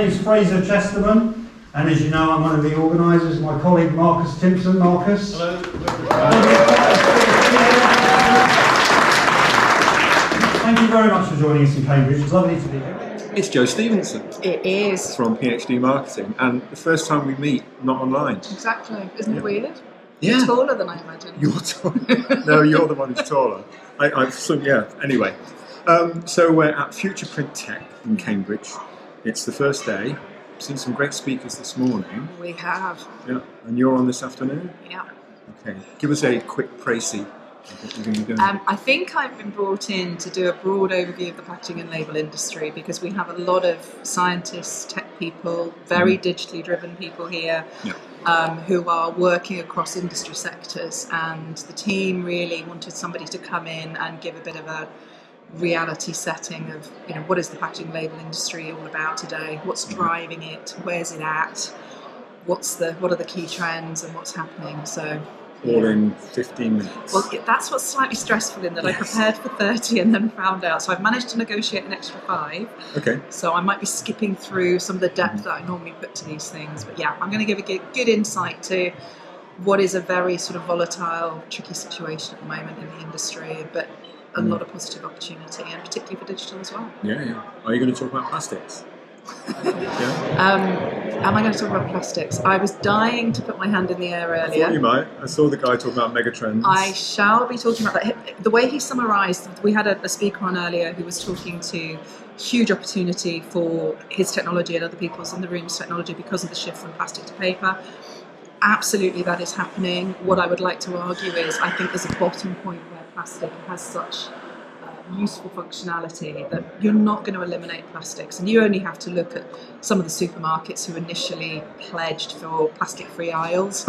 name's Fraser Chesterman, and as you know, I'm one of the organisers. My colleague Marcus Timpson. Marcus. Hello. Thank you very much for joining us in Cambridge. It's lovely to be here. It's Joe Stephenson. It is. From PhD Marketing, and the first time we meet, not online. Exactly. Isn't it weird? Yeah. You're taller than I imagined. You're taller. No, you're the one who's taller. Yeah, anyway. So we're at FuturePrint Tech in Cambridge. It's the first day. I've seen some great speakers this morning. We have. Yeah, and you're on this afternoon? Yeah. Okay, give us a quick précis of what you're going to be doing. I think I've been brought in to do a broad overview of the packaging and label industry because we have a lot of scientists, tech people, very digitally driven people here. Yeah. Who are working across industry sectors, and the team really wanted somebody to come in and give a bit of a reality setting of, what is the packaging label industry all about today, what's driving it, where's it at, what are the key trends and what's happening. So all in 15 minutes. Well, that's what's slightly stressful in that I prepared for 30 and then found out. So I've managed to negotiate an extra 5. Okay. So I might be skipping through some of the depth that I normally put to these things. But yeah, I'm going to give a good insight to what is a very sort of volatile, tricky situation at the moment in the industry, but a lot of positive opportunity, and particularly for digital as well. Yeah. Are you going to talk about plastics? Am I going to talk about plastics? I was dying to put my hand in the air earlier. I thought you might. I saw the guy talking about megatrends. I shall be talking about that. The way he summarised, we had a speaker on earlier who was talking to huge opportunity for his technology and other people's in the room's technology because of the shift from plastic to paper. Absolutely, that is happening. What I would like to argue is I think there's a bottom point where plastic has such useful functionality that you're not going to eliminate plastics, and you only have to look at some of the supermarkets who initially pledged for plastic-free aisles.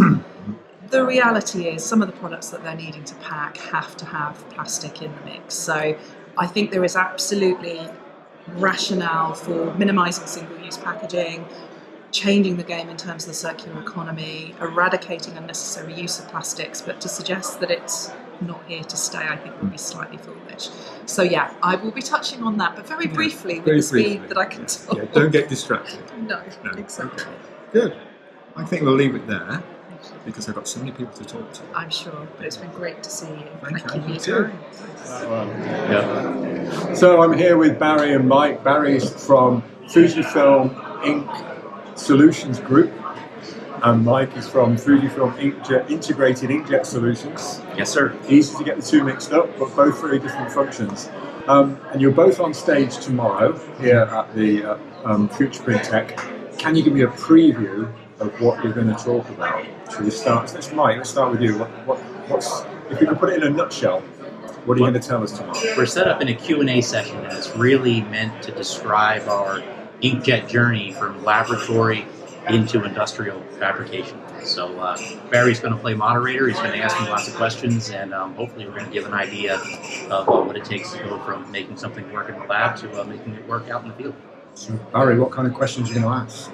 The reality is some of the products that they're needing to pack have to have plastic in the mix. So I think there is absolutely rationale for minimising single-use packaging, changing the game in terms of the circular economy, eradicating unnecessary use of plastics, but to suggest that it's not here to stay, I think would be slightly foolish. So yeah, I will be touching on that, but very briefly, with the speed that I can talk. Yeah, don't get distracted. No, exactly. Okay. Good. I think we'll leave it there because I've got so many people to talk to. I'm sure, but it's been great to see you. Thank you for your time. Yeah. So I'm here with Barry and Mike. Barry's from Fujifilm Inc. Solutions Group, and Mike is from Fujifilm Integrated Inkjet Solutions. Yes, sir. Easy to get the two mixed up, but both very different functions. And you're both on stage tomorrow here at the FuturePrint Tech. Can you give me a preview of what you're going to talk about? Should we start? Mike, let's start with you. What's if you could put it in a nutshell, what are you going to tell us tomorrow? We're set up in a Q&A session, and it's really meant to describe our inkjet journey from laboratory into industrial fabrication. So Barry's going to play moderator. He's going to ask me lots of questions, and hopefully we're going to give an idea of what it takes to go from making something work in the lab to making it work out in the field. So, Barry, what kind of questions are you going to ask?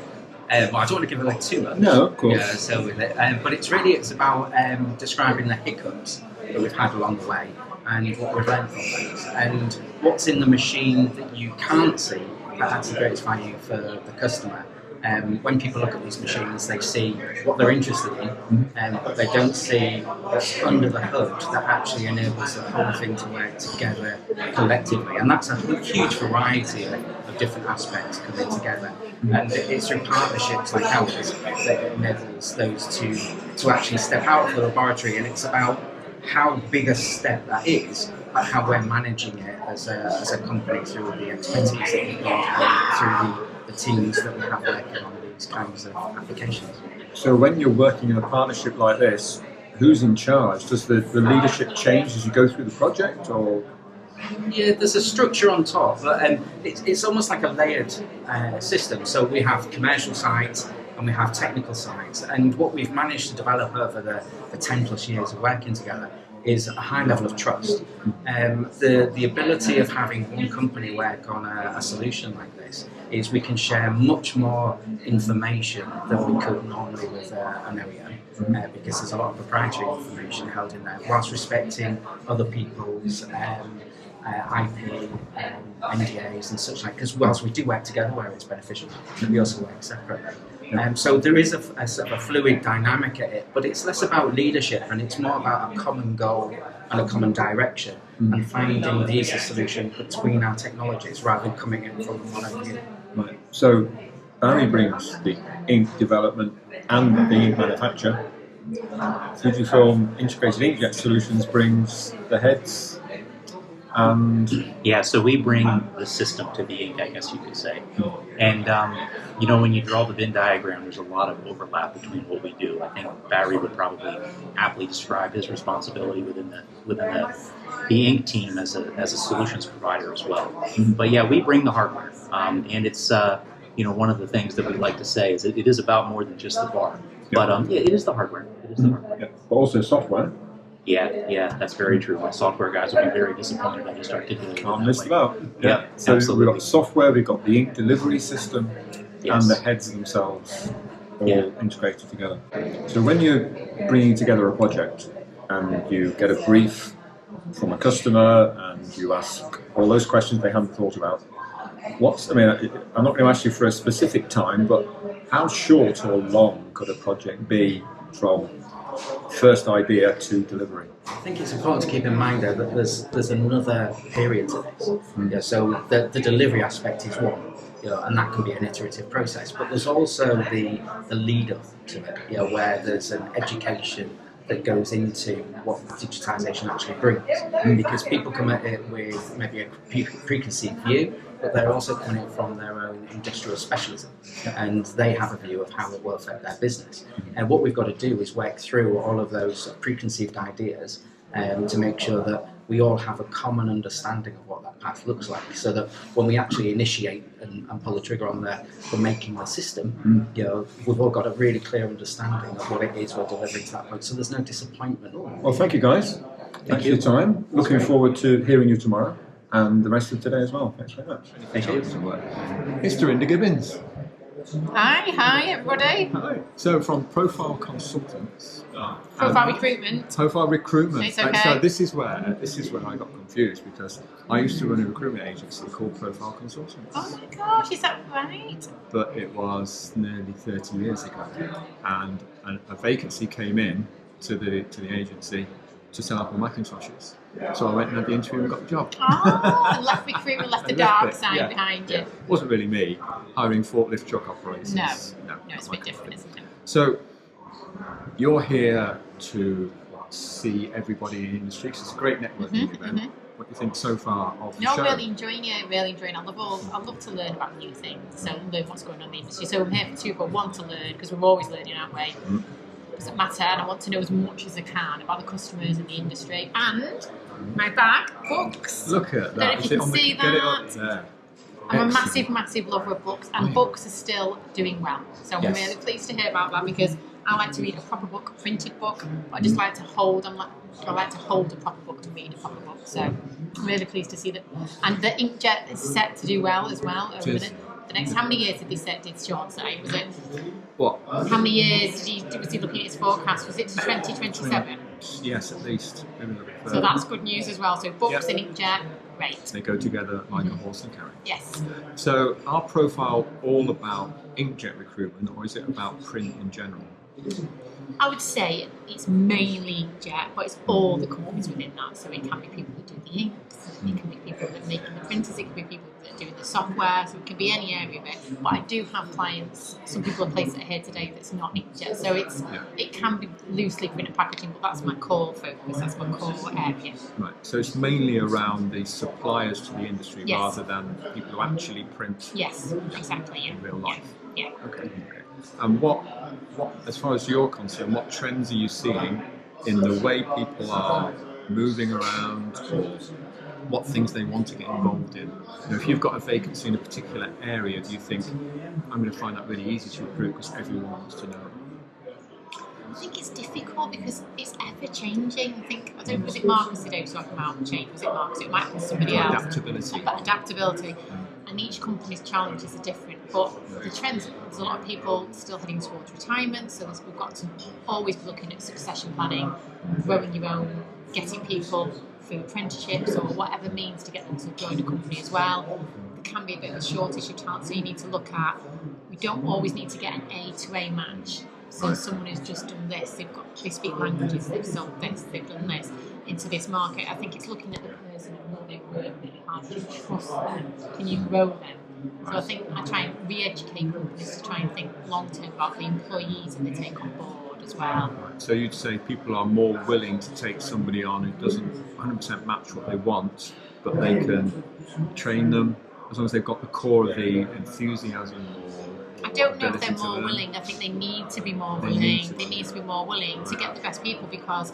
Well, I don't want to give away too much. No, of course. Yeah, so with it, but it's about describing the hiccups that we've had along the way and what we've learned from those, and what's in the machine that you can't see that adds the greatest value for the customer. When people look at these machines, they see what they're interested in, but they don't see what's under the hood that actually enables the whole thing to work together collectively. And that's a huge variety of different aspects coming together. And it's through partnerships like ours that enables those to actually step out of the laboratory. And it's about how big a step that is, but how we're managing it as a company through the expertise that we've got, through the teams that we have working on these kinds of applications. So when you're working in a partnership like this, who's in charge? Does the leadership change as you go through the project, or? Yeah, there's a structure on top, but it's almost like a layered system. So we have commercial sides and we have technical sides, and what we've managed to develop over the 10 plus years of working together is a high level of trust. The ability of having one company work on a solution like this is we can share much more information than we could normally with an OEM, because there's a lot of proprietary information held in there, whilst respecting other people's IP, NDAs and such like, because whilst we do work together where it's beneficial, we also work separately. So there is a sort of a fluid dynamic at it, but it's less about leadership and it's more about a common goal and a common direction and finding the easiest solution between our technologies rather than coming in from one of you. Right. So Barry brings the ink development and the ink manufacture. Fujifilm Integrated Inkjet Solutions brings the heads and... Yeah, so we bring the system to the ink, I guess you could say. And, you know, when you draw the Venn diagram, there's a lot of overlap between what we do. I think Barry would probably aptly describe his responsibility within the ink team as a solutions provider as well. But yeah, we bring the hardware. And it's, you know, one of the things that we like to say is that it is about more than just the bar. But yeah, it is the hardware. It is the hardware. Yeah. But also software. Yeah, that's very true. My software guys will be very disappointed I just articulated it. Can't miss them out. Yeah, so absolutely. we've got software, we've got the ink delivery system, Yes. and the heads themselves all integrated together. So when you're bringing together a project and you get a brief from a customer and you ask all those questions they haven't thought about, I'm not going to ask you for a specific time, but how short or long could a project be from first idea to delivery? I think it's important to keep in mind though that there's another period to this. Yeah, so the delivery aspect is one, you know, and that can be an iterative process. But there's also the lead up to it, you know, where there's an education that goes into what digitisation actually brings. Because people come at it with maybe a preconceived view, but they're also coming from their own industrial specialism, and they have a view of how it will affect their business. And what we've got to do is work through all of those preconceived ideas to make sure that we all have a common understanding of what that path looks like, so that when we actually initiate and pull the trigger on for making the system, you know, we've all got a really clear understanding of what it is we're delivering to that point, so there's no disappointment. Well, thank you guys. Thanks for your time. Looking forward to hearing you tomorrow and the rest of today as well. Thanks very much. Thank you. It's Dorinda Gibbons. Hi everybody. Hi. So from Profile Consultants. Profile Recruitment. Profile Recruitment. It's okay. So this is where I got confused, because I used to run a recruitment agency called Profile Consultants. Oh my gosh, is that right? But it was nearly 30 years ago, and a vacancy came in to the agency to sell Apple Macintoshes. So I went and had the interview and got the job. Oh, and left recruitment, left the dark side behind you. It wasn't really me hiring forklift truck operators. No, it's a bit different, isn't it? So you're here to see everybody in the industry. So it's a great networking event. What do you think so far of the No, show? really enjoying it, really enjoying it. I love to learn about new things, so learn what's going on in the industry. So I'm here for two, but one, to learn, because we're always learning, aren't we? It doesn't matter, and I want to know as much as I can about the customers and the industry. And my bag, books. Look at that. Don't know if you can see Get it up that. there. I'm a Excellent. massive lover of books, and books are still doing well. So I'm really pleased to hear about that, because I like to read a proper book, a printed book. But I just like to hold. I like to hold a proper book and read a proper book. So I'm really pleased to see that. And the inkjet is set to do well as well over the next. How many years did they set? Did Sean say? Was it? What? How many years was he looking at his forecast? Was it to 2027? Yes, at least. Maybe a little bit further. So that's good news as well. So books and inkjet, great. They go together like a horse and carriage. Yes. So, our profile all about inkjet recruitment, or is it about print in general? I would say it's mainly inkjet, but it's all the companies within that. So it can be people that do the inks, it can be people that are making the printers, it can be people that are doing the software, so it can be any area of it. But I do have clients, some people have placed it here today that's not inkjet, so it can be loosely print and packaging, but that's my core focus, that's my core area. Right, so it's mainly around the suppliers to the industry Yes. rather than people who actually print Yes, exactly, in real life. Yeah. Okay. And what, as far as you're concerned, what trends are you seeing in the way people are moving around, or what things they want to get involved in? You know, if you've got a vacancy in a particular area, do you think, I'm going to find that really easy to recruit because everyone wants to know? I think it's difficult because it's ever changing. I don't know, was it Marcus today was talking about change? Was it Marcus? It might be somebody else. Adaptability. About adaptability. And each company's challenges are different. But the trends, there's a lot of people still heading towards retirement, so we've got to always be looking at succession planning, growing your own, getting people through apprenticeships or whatever means to get them to join a company as well. There can be a bit of a shortage of talent, so you need to look at, we don't always need to get an A to A match. So someone who's just done this, they speak languages, they've sold this, they've done this into this market. I think it's looking at the person and will they work really hard, can you trust them, can you grow them? So I think I try and re-educate companies to try and think long-term about the employees that they take on board as well. Right. So you'd say people are more willing to take somebody on who doesn't 100% match what they want, but they can train them as long as they've got the core of the enthusiasm. I don't know if they're more willing. I think they need to be more willing. They need to be more willing to get the best people, because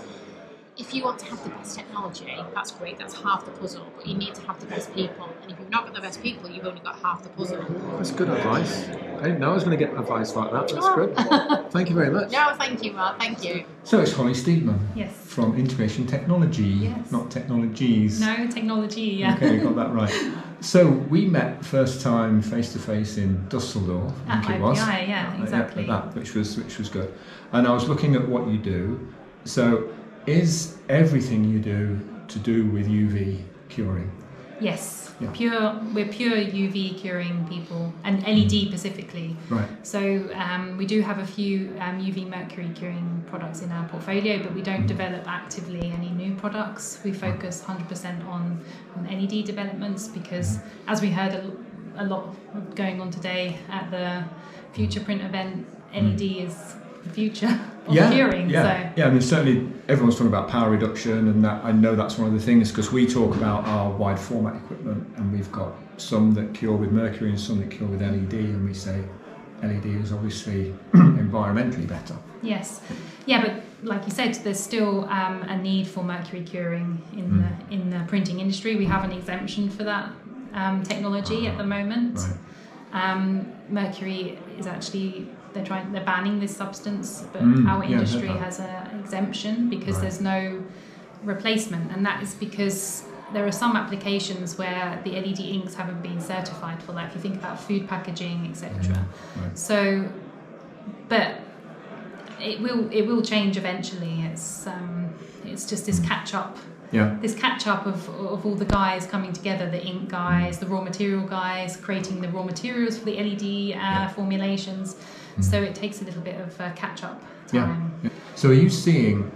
if you want to have the best technology, that's great, that's half the puzzle, but you need to have the best people. And if you've not got the best people, you've only got half the puzzle. That's good advice. I didn't know I was going to get advice like that. That's good. Thank you very much. No, thank you, Mark. Thank you. So it's Holly Steedman. Yes. From Integration Technology, Yes. not technologies. No, technology, yeah. Okay, got that right. So we met first time face to face in Dusseldorf, I think it was. IPI, yeah, exactly. Yeah, which was good. And I was looking at what you do. So is everything you do to do with UV curing? Yes. Yeah. We're pure UV curing people, and LED specifically. Right. So we do have a few UV mercury curing products in our portfolio, but we don't develop actively any new products. We focus 100% on LED developments because, as we heard a lot going on today at the FuturePrint event, LED is the future of curing. Yeah. I mean, certainly everyone's talking about power reduction, and that I know that's one of the things, because we talk about our wide format equipment, and we've got some that cure with mercury and some that cure with LED, and we say LED is obviously environmentally better. Yes. Yeah, but like you said, there's still a need for mercury curing in the printing industry. We have an exemption for that technology at the moment. Right. Mercury is actually they're banning this substance, but our industry has an exemption because there's no replacement, and that is because there are some applications where the LED inks haven't been certified for that. If you think about food packaging, etc. Right. So, but it will change eventually. It's just this catch up. Yeah. This catch up of all the guys coming together, the ink guys, the raw material guys, creating the raw materials for the LED formulations. So it takes a little bit of catch up time. Yeah. So are you seeing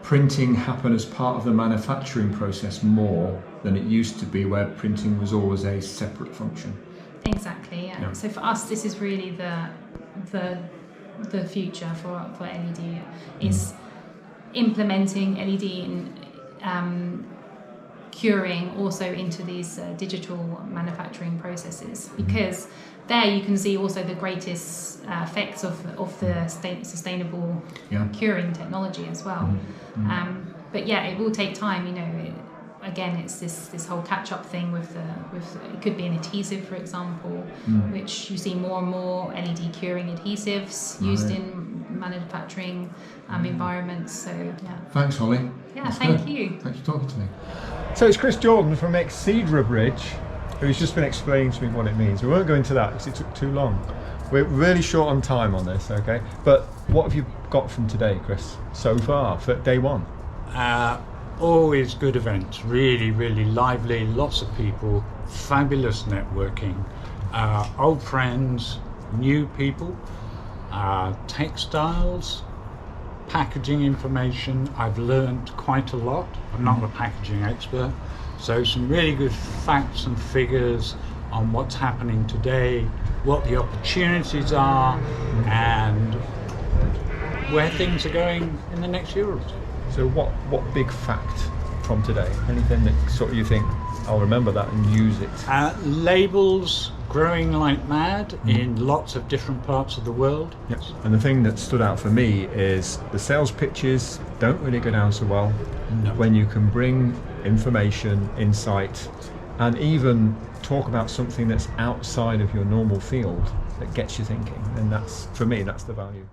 printing happen as part of the manufacturing process more than it used to be, where printing was always a separate function? Exactly. Yeah. So for us, this is really the future for LED is implementing LED and curing also into these digital manufacturing processes, because there you can see also the greatest effects of the sustainable curing technology as well. But yeah, it will take time. Again, it's this whole catch-up thing with it could be an adhesive, for example, which you see more and more LED curing adhesives used in manufacturing environments. So yeah. Thanks, Holly. Yeah, That's thank good. you. Thanks for talking to me. So it's Chris Jordan from Exceedra Bridge, who's just been explaining to me what it means. We won't go into that because it took too long. We're really short on time on this, okay? But what have you got from today, Chris, so far for day one? Always good events, really, really lively, lots of people, fabulous networking, old friends, new people, textiles, packaging information. I've learned quite a lot. I'm not a packaging expert, so some really good facts and figures on what's happening today, what the opportunities are, and where things are going in the next year or two. So what big fact from today? Anything that sort of you think, I'll remember that and use it? Labels growing like mad in lots of different parts of the world. Yes. And the thing that stood out for me is the sales pitches don't really go down so well when you can bring information, insight, and even talk about something that's outside of your normal field that gets you thinking. And that's, for me, that's the value.